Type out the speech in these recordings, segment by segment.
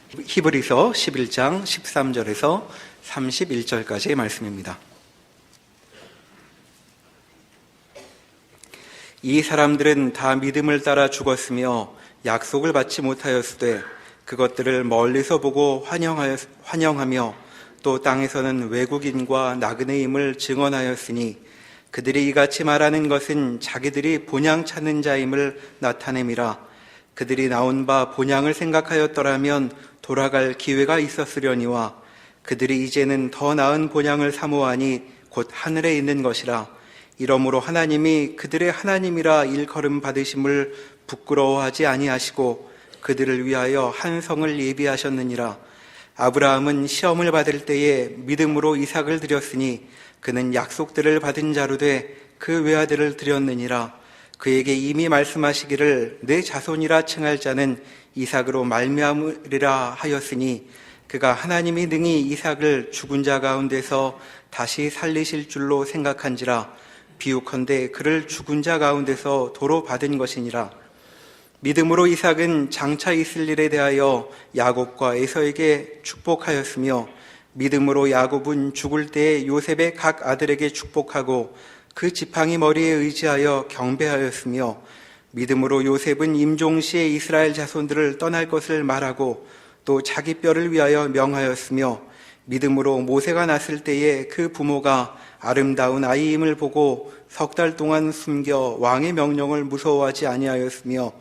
히브리서 11장 13절에서 31절까지의 말씀입니다. 이 사람들은 다 믿음을 따라 죽었으며 약속을 받지 못하였으되 그것들을 멀리서 보고 환영하며 또 땅에서는 외국인과 나그네임을 증언하였으니 그들이 이같이 말하는 것은 자기들이 본향 찾는 자임을 나타냄이라. 그들이 나온 바 본향을 생각하였더라면 돌아갈 기회가 있었으려니와 그들이 이제는 더 나은 본향을 사모하니 곧 하늘에 있는 것이라. 이러므로 하나님이 그들의 하나님이라 일컬음 받으심을 부끄러워하지 아니하시고 그들을 위하여 한 성을 예비하셨느니라. 아브라함은 시험을 받을 때에 믿음으로 이삭을 드렸으니 그는 약속들을 받은 자로 돼 그 외아들을 드렸느니라. 그에게 이미 말씀하시기를 내 자손이라 칭할 자는 이삭으로 말미암으리라 하였으니 그가 하나님이 능히 이삭을 죽은 자 가운데서 다시 살리실 줄로 생각한지라. 비유컨대 그를 죽은 자 가운데서 도로 받은 것이니라. 믿음으로 이삭은 장차 있을 일에 대하여 야곱과 에서에게 축복하였으며 믿음으로 야곱은 죽을 때에 요셉의 각 아들에게 축복하고 그 지팡이 머리에 의지하여 경배하였으며 믿음으로 요셉은 임종시에 이스라엘 자손들을 떠날 것을 말하고 또 자기 뼈를 위하여 명하였으며 믿음으로 모세가 났을 때에 그 부모가 아름다운 아이임을 보고 석 달 동안 숨겨 왕의 명령을 무서워하지 아니하였으며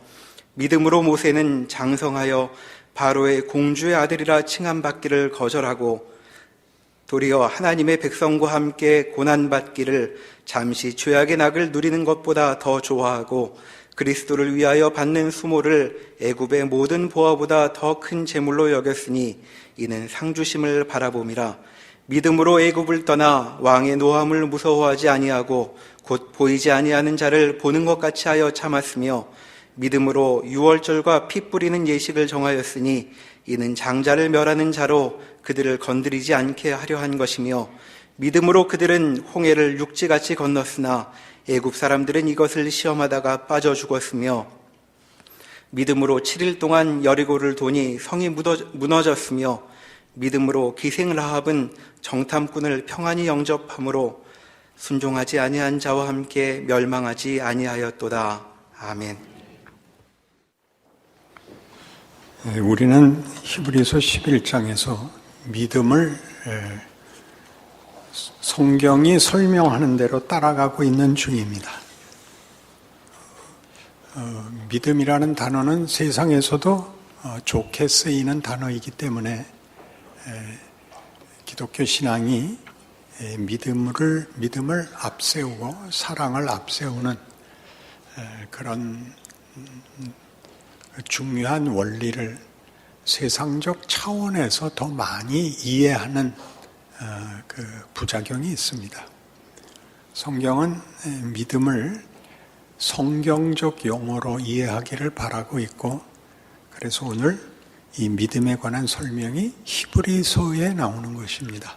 믿음으로 모세는 장성하여 바로의 공주의 아들이라 칭함받기를 거절하고 도리어 하나님의 백성과 함께 고난받기를 잠시 죄악의 낙을 누리는 것보다 더 좋아하고 그리스도를 위하여 받는 수모를 애굽의 모든 보화보다 더 큰 재물로 여겼으니 이는 상주심을 바라봄이라. 믿음으로 애굽을 떠나 왕의 노함을 무서워하지 아니하고 곧 보이지 아니하는 자를 보는 것 같이 하여 참았으며 믿음으로 유월절과 피 뿌리는 예식을 정하였으니 이는 장자를 멸하는 자로 그들을 건드리지 않게 하려 한 것이며 믿음으로 그들은 홍해를 육지같이 건넜으나 애굽 사람들은 이것을 시험하다가 빠져 죽었으며 믿음으로 7일 동안 여리고를 도니 성이 무너졌으며 믿음으로 기생라합은 정탐꾼을 평안히 영접함으로 순종하지 아니한 자와 함께 멸망하지 아니하였도다. 아멘. 우리는 히브리서 11장에서 믿음을 성경이 설명하는 대로 따라가고 있는 중입니다. 믿음이라는 단어는 세상에서도 좋게 쓰이는 단어이기 때문에 기독교 신앙이 믿음을 앞세우고 사랑을 앞세우는 그런 중요한 원리를 세상적 차원에서 더 많이 이해하는 그 부작용이 있습니다. 성경은 믿음을 성경적 용어로 이해하기를 바라고 있고, 그래서 오늘 이 믿음에 관한 설명이 히브리서에 나오는 것입니다.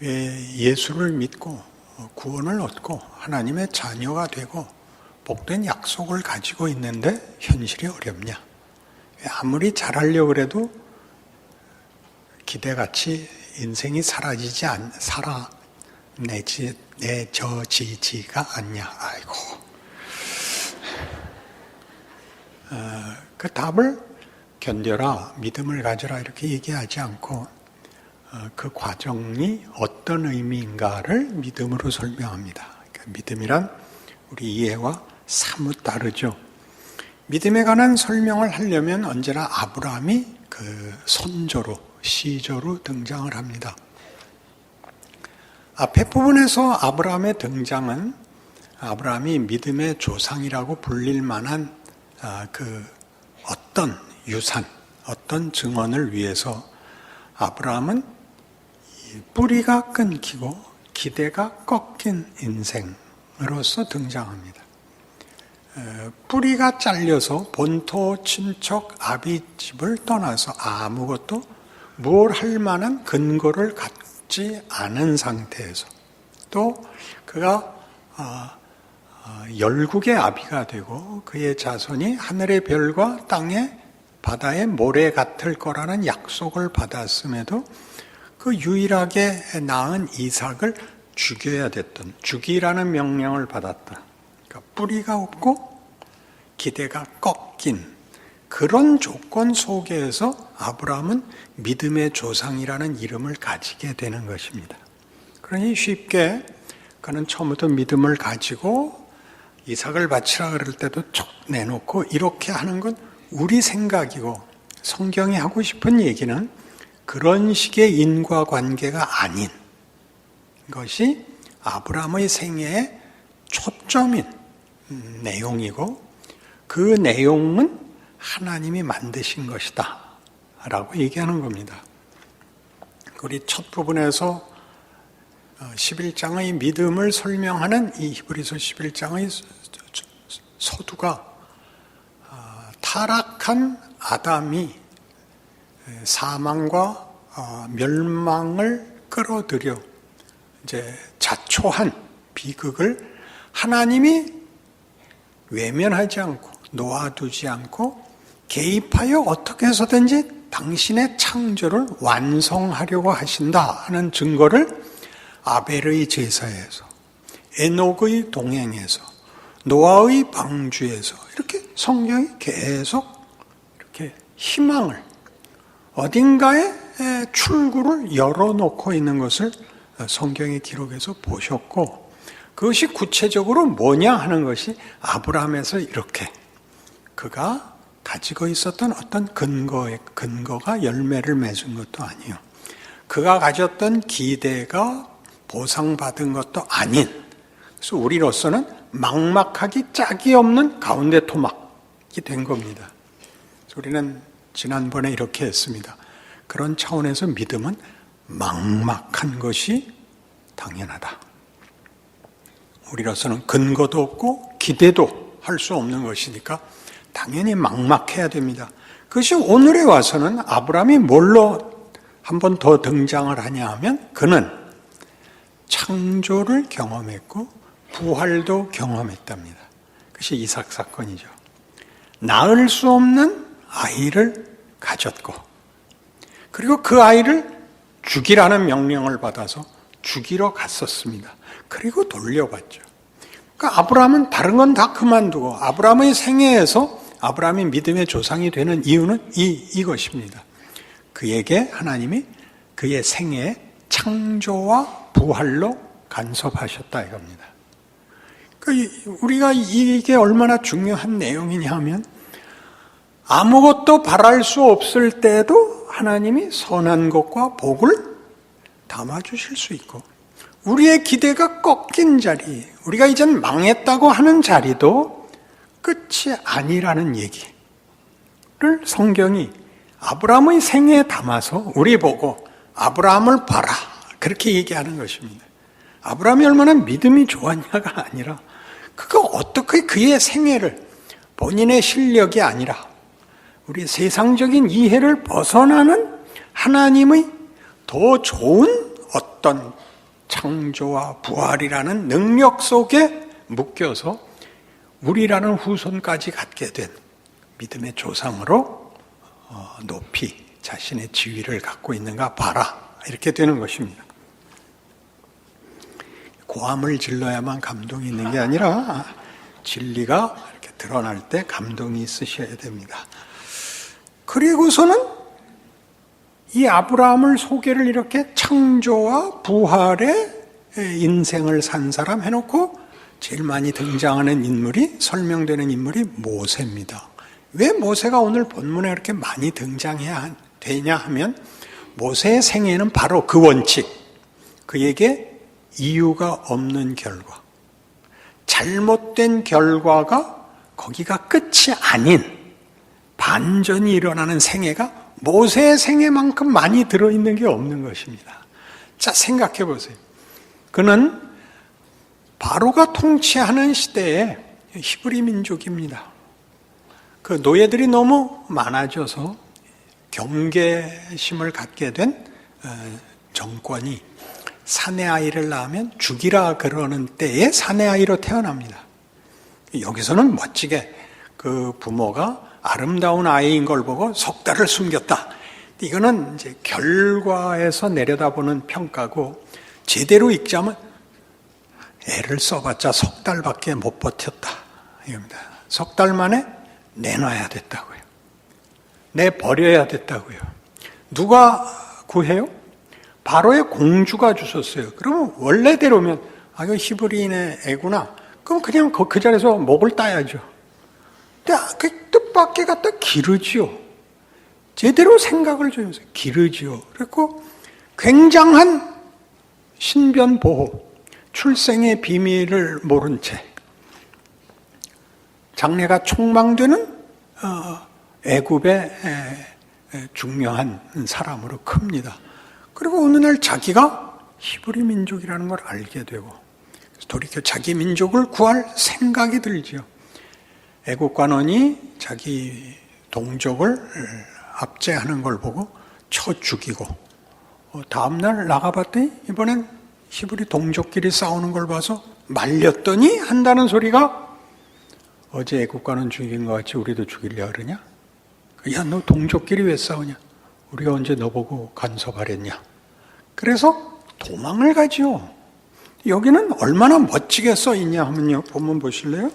왜 예수를 믿고 구원을 얻고 하나님의 자녀가 되고 복된 약속을 가지고 있는데 현실이 어렵냐? 아무리 잘하려고 해도 기대같이 인생이 내져지지가 않냐? 아이고. 그 답을 견뎌라, 믿음을 가져라 이렇게 얘기하지 않고 그 과정이 어떤 의미인가를 믿음으로 설명합니다. 그러니까 믿음이란 우리 이해와 사뭇 다르죠. 믿음에 관한 설명을 하려면 언제나 아브라함이 그 선조로, 시조로 등장을 합니다. 앞에 부분에서 아브라함의 등장은 아브라함이 믿음의 조상이라고 불릴 만한 그 어떤 유산, 어떤 증언을 위해서 아브라함은 뿌리가 끊기고 기대가 꺾인 인생으로서 등장합니다. 뿌리가 잘려서 본토 친척 아비 집을 떠나서 아무것도 뭘 할 만한 근거를 갖지 않은 상태에서 또 그가 열국의 아비가 되고 그의 자손이 하늘의 별과 땅의 바다의 모래 같을 거라는 약속을 받았음에도 그 유일하게 낳은 이삭을 죽여야 됐던, 죽이라는 명령을 받았다. 그러니까 뿌리가 없고 기대가 꺾인 그런 조건 속에서 아브라함은 믿음의 조상이라는 이름을 가지게 되는 것입니다. 그러니 쉽게 그는 처음부터 믿음을 가지고 이삭을 바치라 그럴 때도 촉 내놓고 이렇게 하는 건 우리 생각이고, 성경이 하고 싶은 얘기는 그런 식의 인과관계가 아닌 것이 아브라함의 생애의 초점인 내용이고, 그 내용은 하나님이 만드신 것이다 라고 얘기하는 겁니다. 우리 첫 부분에서 11장의 믿음을 설명하는 이 히브리서 11장의 서두가 타락한 아담이 사망과 멸망을 끌어들여 이제 자초한 비극을 하나님이 외면하지 않고 놓아두지 않고 개입하여 어떻게 해서든지 당신의 창조를 완성하려고 하신다 하는 증거를 아벨의 제사에서, 에녹의 동행에서, 노아의 방주에서 이렇게 성경이 계속 이렇게 희망을, 어딘가에 출구를 열어놓고 있는 것을 성경의 기록에서 보셨고, 그것이 구체적으로 뭐냐 하는 것이 아브라함에서 이렇게 그가 가지고 있었던 어떤 근거가 열매를 맺은 것도 아니요, 그가 가졌던 기대가 보상받은 것도 아닌, 그래서 우리로서는 막막하기 짝이 없는 가운데 토막이 된 겁니다. 우리는 지난번에 이렇게 했습니다. 그런 차원에서 믿음은 막막한 것이 당연하다. 우리로서는 근거도 없고 기대도 할 수 없는 것이니까 당연히 막막해야 됩니다. 그것이 오늘에 와서는 아브라함이 뭘로 한 번 더 등장을 하냐 하면, 그는 창조를 경험했고 부활도 경험했답니다. 그것이 이삭 사건이죠. 낳을 수 없는 아이를 가졌고, 그리고 그 아이를 죽이라는 명령을 받아서 죽이러 갔었습니다. 그리고 돌려봤죠. 그러니까 아브라함은 다른 건 다 그만두고 아브라함의 생애에서 아브라함이 믿음의 조상이 되는 이유는 이것입니다. 그에게 하나님이 그의 생애에 창조와 부활로 간섭하셨다 이겁니다. 그러니까 우리가 이게 얼마나 중요한 내용이냐 하면, 아무것도 바랄 수 없을 때도 하나님이 선한 것과 복을 담아주실 수 있고, 우리의 기대가 꺾인 자리, 우리가 이젠 망했다고 하는 자리도 끝이 아니라는 얘기를 성경이 아브라함의 생애에 담아서 우리 보고 아브라함을 봐라 그렇게 얘기하는 것입니다. 아브라함이 얼마나 믿음이 좋았냐가 아니라, 그가 어떻게 그의 생애를 본인의 실력이 아니라 우리 세상적인 이해를 벗어나는 하나님의 더 좋은 어떤 창조와 부활이라는 능력 속에 묶여서 우리라는 후손까지 갖게 된 믿음의 조상으로 높이 자신의 지위를 갖고 있는가 봐라 이렇게 되는 것입니다. 고함을 질러야만 감동이 있는 게 아니라 진리가 이렇게 드러날 때 감동이 있으셔야 됩니다. 그리고서는 이 아브라함을 소개를 이렇게 창조와 부활의 인생을 산 사람 해놓고 제일 많이 등장하는 인물이, 설명되는 인물이 모세입니다. 왜 모세가 오늘 본문에 이렇게 많이 등장해야 되냐 하면, 모세의 생애는 바로 그 원칙, 그에게 이유가 없는 결과, 잘못된 결과가 거기가 끝이 아닌 반전이 일어나는 생애가 모세의 생애만큼 많이 들어있는 게 없는 것입니다. 자, 생각해 보세요. 그는 바로가 통치하는 시대에 히브리 민족입니다. 그 노예들이 너무 많아져서 경계심을 갖게 된 정권이 사내 아이를 낳으면 죽이라 그러는 때에 사내 아이로 태어납니다. 여기서는 멋지게 그 부모가 아름다운 아이인 걸 보고 석 달을 숨겼다. 이거는 이제 결과에서 내려다보는 평가고, 제대로 읽자면 애를 써봤자 석 달밖에 못 버텼다 이겁니다. 석 달 만에 내놔야 됐다고요. 내버려야 됐다고요. 누가 구해요? 바로의 공주가 주셨어요. 그러면 원래대로면 이거 히브리인의 애구나. 그럼 그냥 그 자리에서 목을 따야죠. 근데 그 뜻밖의 갖다 기르지요. 제대로 생각을 좀 해서 기르지요. 그리고 굉장한 신변 보호, 출생의 비밀을 모른 채 장래가 촉망되는 애굽의 중요한 사람으로 큽니다. 그리고 어느 날 자기가 히브리 민족이라는 걸 알게 되고 돌이켜 자기 민족을 구할 생각이 들지요. 애국 관원이 자기 동족을 압제하는 걸 보고 쳐 죽이고, 다음날 나가봤더니 이번엔 히브리 동족끼리 싸우는 걸 봐서 말렸더니 한다는 소리가, 어제 애국 관원 죽인 것 같이 우리도 죽이려 그러냐? 야, 너 동족끼리 왜 싸우냐? 우리가 언제 너 보고 간섭하랬냐? 그래서 도망을 가지요. 여기는 얼마나 멋지게 써 있냐 하면요, 본문 보실래요?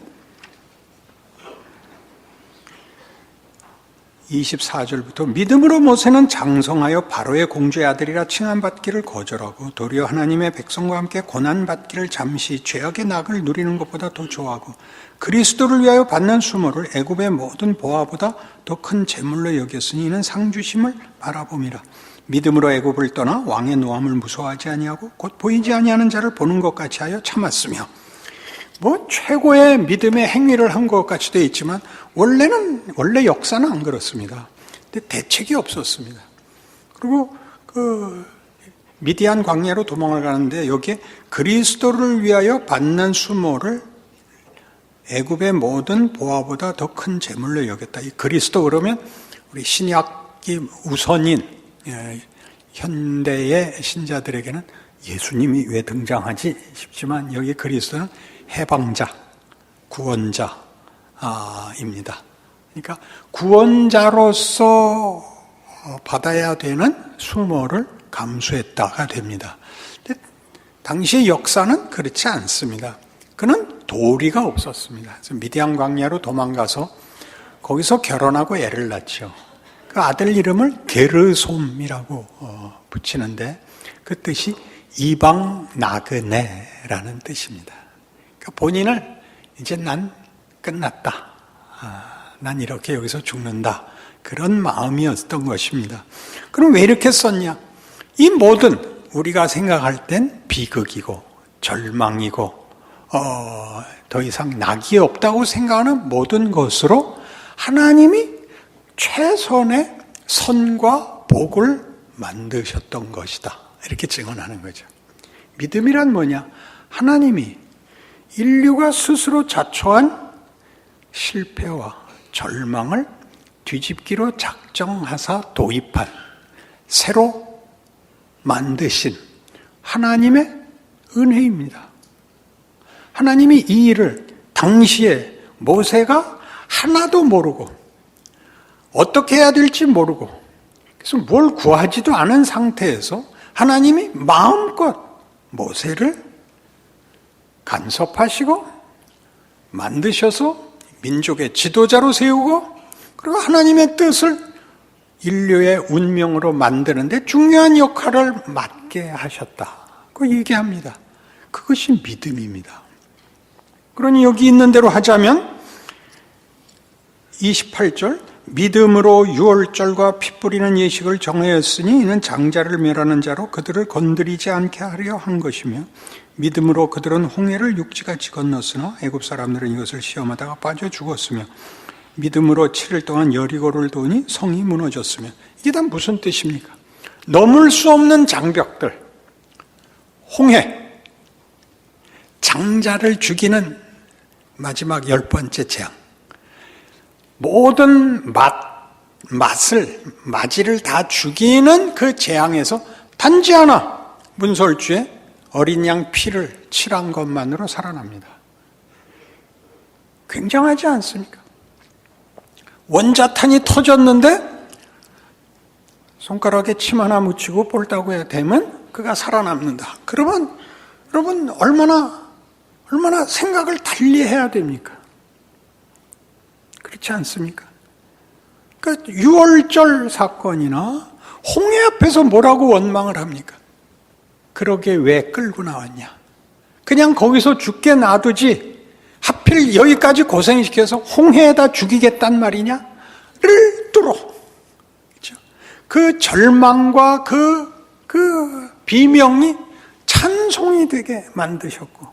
24절부터 믿음으로 모세는 장성하여 바로의 공주의 아들이라 칭함받기를 거절하고 도리어 하나님의 백성과 함께 고난받기를 잠시 죄악의 낙을 누리는 것보다 더 좋아하고 그리스도를 위하여 받는 수모를 애굽의 모든 보화보다 더 큰 재물로 여겼으니 이는 상주심을 바라봄이라. 믿음으로 애굽을 떠나 왕의 노함을 무서워하지 아니하고 곧 보이지 아니하는 자를 보는 것 같이 하여 참았으며, 최고의 믿음의 행위를 한 것 같이 되어 있지만 원래 역사는 안 그렇습니다. 근데 대책이 없었습니다. 그리고 미디안 광야로 도망을 가는데 여기에 그리스도를 위하여 받는 수모를 애굽의 모든 보화보다 더 큰 재물로 여겼다. 이 그리스도 그러면 우리 신약이 우선인 현대의 신자들에게는 예수님이 왜 등장하지 싶지만 여기 그리스도는 해방자, 구원자입니다. 그러니까 구원자로서 받아야 되는 수모를 감수했다가 됩니다. 근데 당시의 역사는 그렇지 않습니다. 그는 도리가 없었습니다. 그래서 미디안 광야로 도망가서 거기서 결혼하고 애를 낳죠. 그 아들 이름을 게르솜이라고 붙이는데 그 뜻이 이방 나그네라는 뜻입니다. 그러니까 본인을 이제 난 끝났다. 난 이렇게 여기서 죽는다. 그런 마음이었던 것입니다. 그럼 왜 이렇게 썼냐? 이 모든 우리가 생각할 땐 비극이고 절망이고 더 이상 낙이 없다고 생각하는 모든 것으로 하나님이 최선의 선과 복을 만드셨던 것이다. 이렇게 증언하는 거죠. 믿음이란 뭐냐? 하나님이 인류가 스스로 자초한 실패와 절망을 뒤집기로 작정하사 도입한 새로 만드신 하나님의 은혜입니다. 하나님이 이 일을 당시에 모세가 하나도 모르고 어떻게 해야 될지 모르고 그래서 뭘 구하지도 않은 상태에서 하나님이 마음껏 모세를 간섭하시고 만드셔서 민족의 지도자로 세우고 그리고 하나님의 뜻을 인류의 운명으로 만드는데 중요한 역할을 맡게 하셨다고 얘기합니다. 그것이 믿음입니다. 그러니 여기 있는 대로 하자면 28절 믿음으로 유월절과 피 뿌리는 예식을 정하였으니 이는 장자를 멸하는 자로 그들을 건드리지 않게 하려 한 것이며 믿음으로 그들은 홍해를 육지같이 건넜으나 애굽 사람들은 이것을 시험하다가 빠져 죽었으며 믿음으로 7일 동안 여리고를 도니 성이 무너졌으며 이게 다 무슨 뜻입니까? 넘을 수 없는 장벽들, 홍해, 장자를 죽이는 마지막 10번째 재앙, 모든 마지를 다 죽이는 그 재앙에서 단지 하나 문설주에 어린 양 피를 칠한 것만으로 살아납니다. 굉장하지 않습니까? 원자탄이 터졌는데 손가락에 침 하나 묻히고 볼따구에 대면 그가 살아남는다. 그러면 여러분 얼마나 생각을 달리 해야 됩니까? 그렇지 않습니까? 그러니까 6월절 사건이나 홍해 앞에서 뭐라고 원망을 합니까? 그러게 왜 끌고 나왔냐? 그냥 거기서 죽게 놔두지 하필 여기까지 고생시켜서 홍해에다 죽이겠단 말이냐를 뚫어. 그렇죠? 그 절망과 그 비명이 찬송이 되게 만드셨고,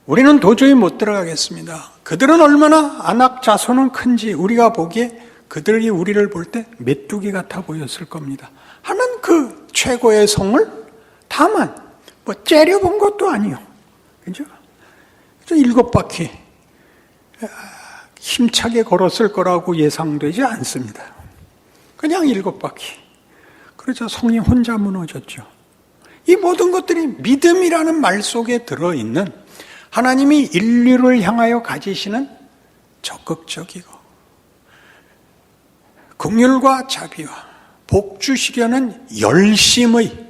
우리는 도저히 못 들어가겠습니다. 그들은 얼마나 안악 자손은 큰지 우리가 보기에 그들이 우리를 볼 때 메뚜기 같아 보였을 겁니다. 하는 그 최고의 성을 다만 뭐 째려본 것도 아니요. 그죠? 7바퀴 힘차게 걸었을 거라고 예상되지 않습니다. 그냥 7바퀴. 그러자 성이 혼자 무너졌죠. 이 모든 것들이 믿음이라는 말 속에 들어있는 하나님이 인류를 향하여 가지시는 적극적이고 긍휼과 자비와 복 주시려는 열심의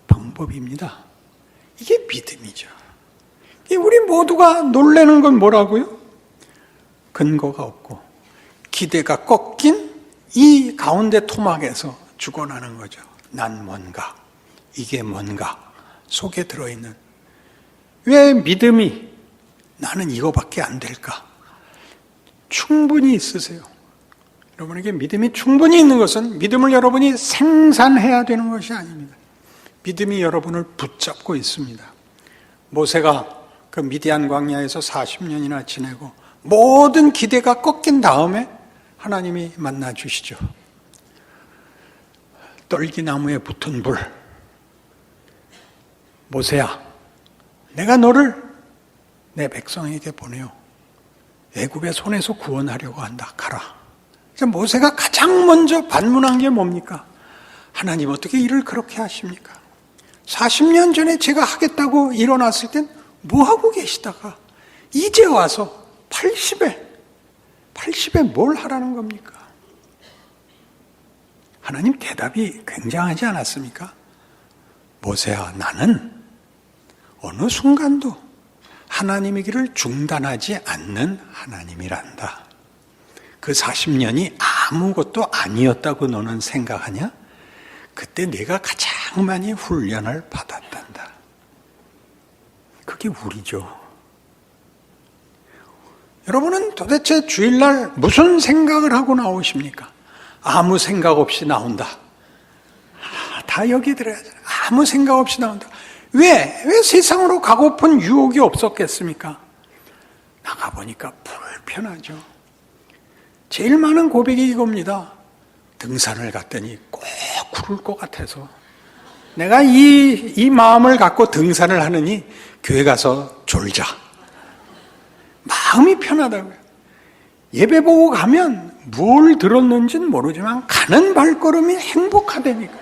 방법입니다. 이게 믿음이죠. 우리 모두가 놀라는 건 뭐라고요? 근거가 없고 기대가 꺾인 이 가운데 토막에서 죽어나는 거죠. 난 뭔가, 이게 뭔가 속에 들어있는, 왜 믿음이 나는 이거밖에 안 될까? 충분히 있으세요. 여러분에게 믿음이 충분히 있는 것은 믿음을 여러분이 생산해야 되는 것이 아닙니다. 믿음이 여러분을 붙잡고 있습니다. 모세가 그 미디안 광야에서 40년이나 지내고 모든 기대가 꺾인 다음에 하나님이 만나 주시죠. 떨기나무에 붙은 불. 모세야, 내가 너를 내 백성에게 보내요. 애굽의 손에서 구원하려고 한다. 가라. 모세가 가장 먼저 반문한 게 뭡니까? 하나님 어떻게 일을 그렇게 하십니까? 40년 전에 제가 하겠다고 일어났을 땐 뭐하고 계시다가 이제 와서 80에 뭘 하라는 겁니까? 하나님 대답이 굉장하지 않았습니까? 모세야, 나는 어느 순간도 하나님의 길을 중단하지 않는 하나님이란다. 그 40년이 아무것도 아니었다고 너는 생각하냐? 그때 내가 가장 많이 훈련을 받았단다. 그게 우리죠. 여러분은 도대체 주일날 무슨 생각을 하고 나오십니까? 아무 생각 없이 나온다. 다 여기 들어야죠. 아무 생각 없이 나온다. 왜 세상으로 가고픈 유혹이 없었겠습니까? 나가보니까 불편하죠. 제일 많은 고백이 이겁니다. 등산을 갔더니 꼭 구를 것 같아서 내가 이 마음을 갖고 등산을 하느니 교회 가서 졸자. 마음이 편하다고요. 예배 보고 가면 뭘 들었는지는 모르지만 가는 발걸음이 행복하다니까.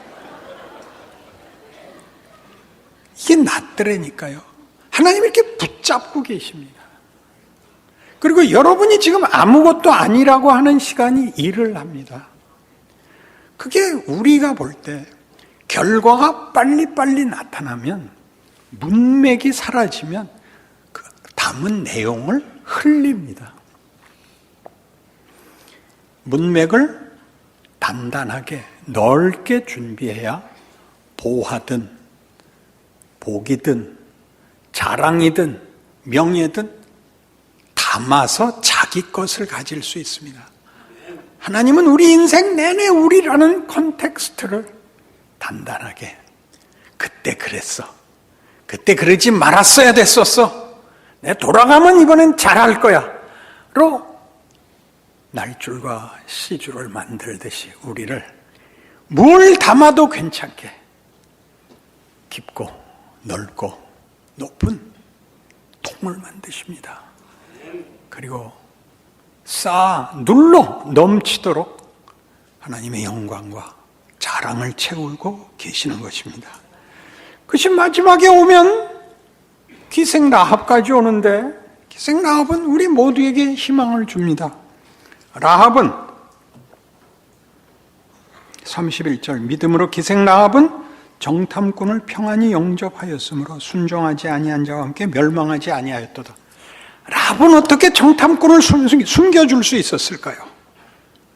이게 낫더라니까요. 하나님 이렇게 붙잡고 계십니다. 그리고 여러분이 지금 아무것도 아니라고 하는 시간이 일을 합니다. 그게 우리가 볼 때 결과가 빨리빨리 나타나면, 문맥이 사라지면 그 담은 내용을 흘립니다. 문맥을 단단하게 넓게 준비해야 보화든 복이든 자랑이든 명예든 담아서 자기 것을 가질 수 있습니다. 하나님은 우리 인생 내내 우리라는 컨텍스트를 단단하게, 그때 그랬어, 그때 그러지 말았어야 됐었어, 내 돌아가면 이번엔 잘할 거야 로 날줄과 시줄을 만들듯이 우리를 뭘 담아도 괜찮게 깊고 넓고 높은 통을 만드십니다. 그리고 눌러 넘치도록 하나님의 영광과 자랑을 채우고 계시는 것입니다. 그것이 마지막에 오면 기생 라합까지 오는데, 기생 라합은 우리 모두에게 희망을 줍니다. 라합은 31절 믿음으로 기생 라합은 정탐꾼을 평안히 영접하였으므로 순종하지 아니한 자와 함께 멸망하지 아니하였도다. 라합은 어떻게 정탐꾼을 숨겨줄 수 있었을까요?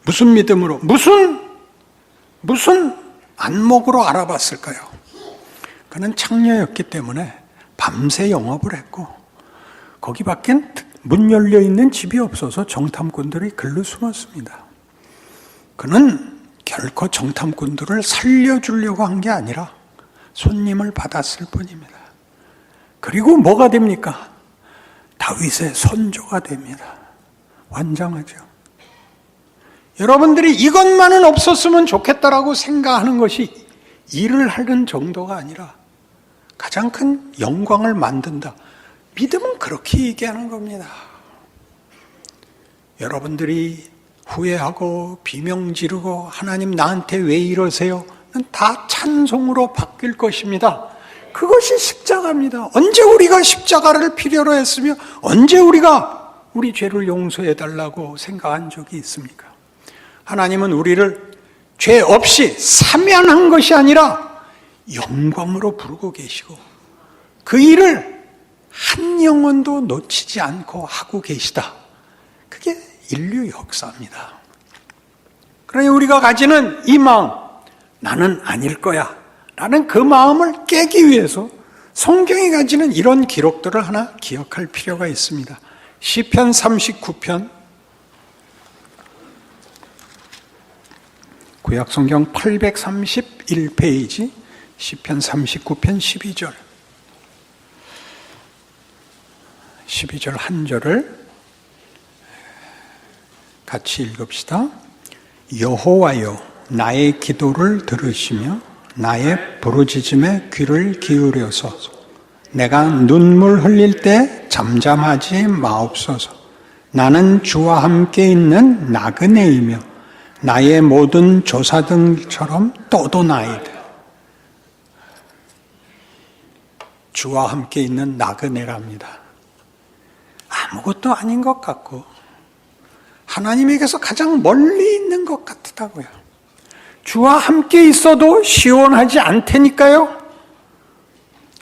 무슨 믿음으로, 무슨 안목으로 알아봤을까요? 그는 창녀였기 때문에 밤새 영업을 했고 거기 밖엔 문 열려있는 집이 없어서 정탐꾼들이 글로 숨었습니다. 그는 결코 정탐꾼들을 살려주려고 한 게 아니라 손님을 받았을 뿐입니다. 그리고 뭐가 됩니까? 다윗의 선조가 됩니다. 환장하죠. 여러분들이 이것만은 없었으면 좋겠다라고 생각하는 것이 일을 하는 정도가 아니라 가장 큰 영광을 만든다. 믿음은 그렇게 얘기하는 겁니다. 여러분들이 후회하고 비명 지르고 하나님 나한테 왜 이러세요? 다 찬송으로 바뀔 것입니다. 그것이 십자가입니다. 언제 우리가 십자가를 필요로 했으며 언제 우리가 우리 죄를 용서해 달라고 생각한 적이 있습니까? 하나님은 우리를 죄 없이 사면한 것이 아니라 영광으로 부르고 계시고 그 일을 한 영혼도 놓치지 않고 하고 계시다. 그게 인류 역사입니다. 그러니 우리가 가지는 이 마음, 나는 아닐 거야 라는 그 마음을 깨기 위해서 성경이 가지는 이런 기록들을 하나 기억할 필요가 있습니다. 시편 39편 구약성경 831페이지 시편 39편 12절 한 절을 같이 읽읍시다. 여호와여 나의 기도를 들으시며 나의 부르짖음에 귀를 기울여서 내가 눈물 흘릴 때 잠잠하지 마옵소서. 나는 주와 함께 있는 나그네이며 나의 모든 조사등처럼 떠도나이다. 주와 함께 있는 나그네랍니다. 아무것도 아닌 것 같고 하나님에게서 가장 멀리 있는 것 같다고요. 주와 함께 있어도 시원하지 않다니까요.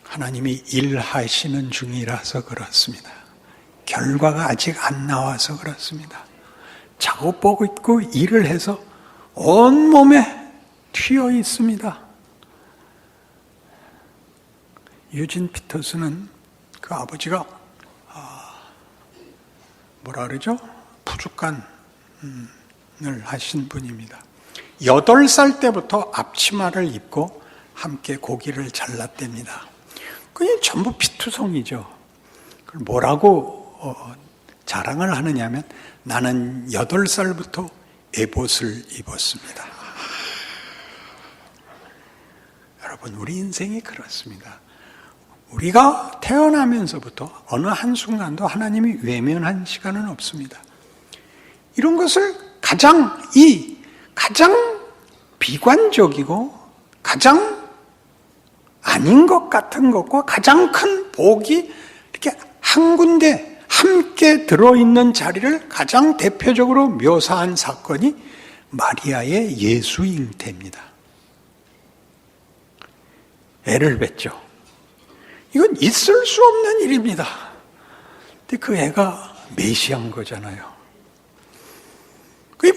하나님이 일하시는 중이라서 그렇습니다. 결과가 아직 안 나와서 그렇습니다. 작업복 입고 일을 해서 온몸에 튀어 있습니다. 유진 피터스는 그 아버지가 뭐라 그러죠? 부족간을 하신 분입니다. 8살 때부터 앞치마를 입고 함께 고기를 잘랐답니다. 그게 전부 피투성이죠. 그걸 뭐라고 자랑을 하느냐면 나는 8살부터 에봇을 입었습니다. 여러분, 우리 인생이 그렇습니다. 우리가 태어나면서부터 어느 한순간도 하나님이 외면한 시간은 없습니다. 이런 것을 가장 비관적이고 가장 아닌 것 같은 것과 가장 큰 복이 이렇게 한 군데 함께 들어있는 자리를 가장 대표적으로 묘사한 사건이 마리아의 예수 잉태입니다. 애를 뱄죠. 이건 있을 수 없는 일입니다. 근데 그 애가 메시아인 거잖아요.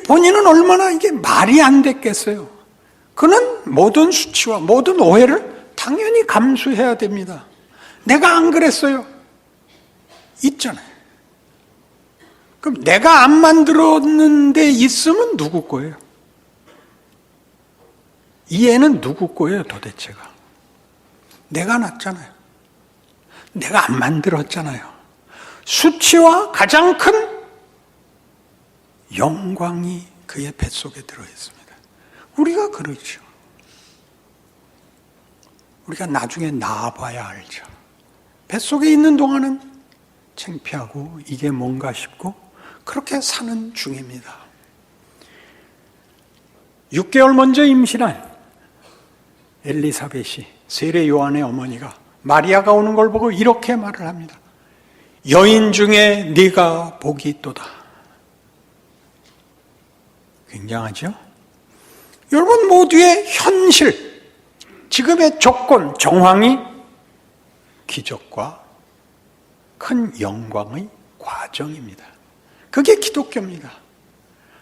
본인은 얼마나 이게 말이 안 됐겠어요. 그는 모든 수치와 모든 오해를 당연히 감수해야 됩니다. 내가 안 그랬어요. 있잖아요. 그럼 내가 안 만들었는데 있으면 누구 거예요? 이 애는 누구 거예요, 도대체가? 내가 낳았잖아요. 내가 안 만들었잖아요. 수치와 가장 큰 영광이 그의 뱃속에 들어있습니다. 우리가 그렇죠. 우리가 나중에 낳아봐야 알죠. 뱃속에 있는 동안은 창피하고 이게 뭔가 싶고 그렇게 사는 중입니다. 6개월 먼저 임신한 엘리사벳이 세례 요한의 어머니가 마리아가 오는 걸 보고 이렇게 말을 합니다. 여인 중에 네가 복이 있도다. 굉장하죠? 여러분 모두의 현실, 지금의 조건, 정황이 기적과 큰 영광의 과정입니다. 그게 기독교입니다.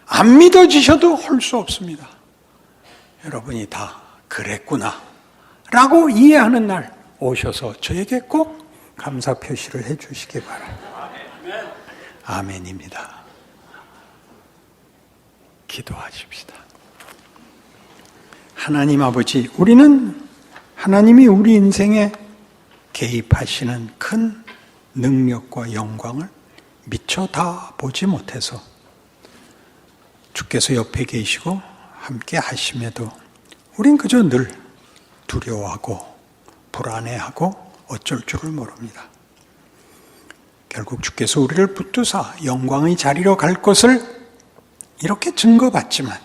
안 믿어지셔도 할 수 없습니다. 여러분이 다 그랬구나 라고 이해하는 날 오셔서 저에게 꼭 감사 표시를 해 주시기 바랍니다. 아멘입니다. 기도하십시다. 하나님 아버지, 우리는 하나님이 우리 인생에 개입하시는 큰 능력과 영광을 미처 다 보지 못해서 주께서 옆에 계시고 함께 하심에도 우린 그저 늘 두려워하고 불안해하고 어쩔 줄을 모릅니다. 결국 주께서 우리를 붙드사 영광의 자리로 갈 것을 이렇게 증거받지만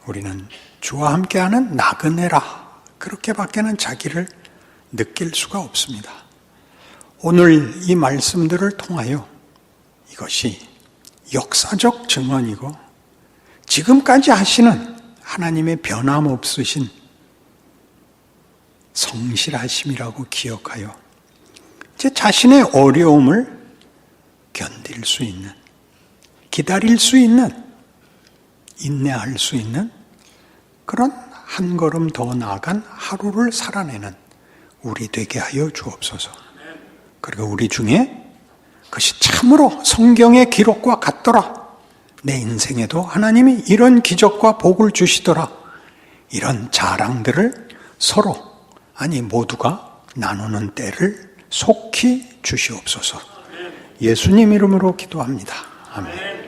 우리는 주와 함께하는 나그네라 그렇게밖에는 자기를 느낄 수가 없습니다. 오늘 이 말씀들을 통하여 이것이 역사적 증언이고 지금까지 하시는 하나님의 변함없으신 성실하심이라고 기억하여 제 자신의 어려움을 견딜 수 있는, 기다릴 수 있는, 인내할 수 있는 그런 한 걸음 더 나아간 하루를 살아내는 우리 되게 하여 주옵소서. 그리고 우리 중에 그것이 참으로 성경의 기록과 같더라. 내 인생에도 하나님이 이런 기적과 복을 주시더라. 이런 자랑들을 서로, 아니 모두가 나누는 때를 속히 주시옵소서. 예수님 이름으로 기도합니다. 아멘.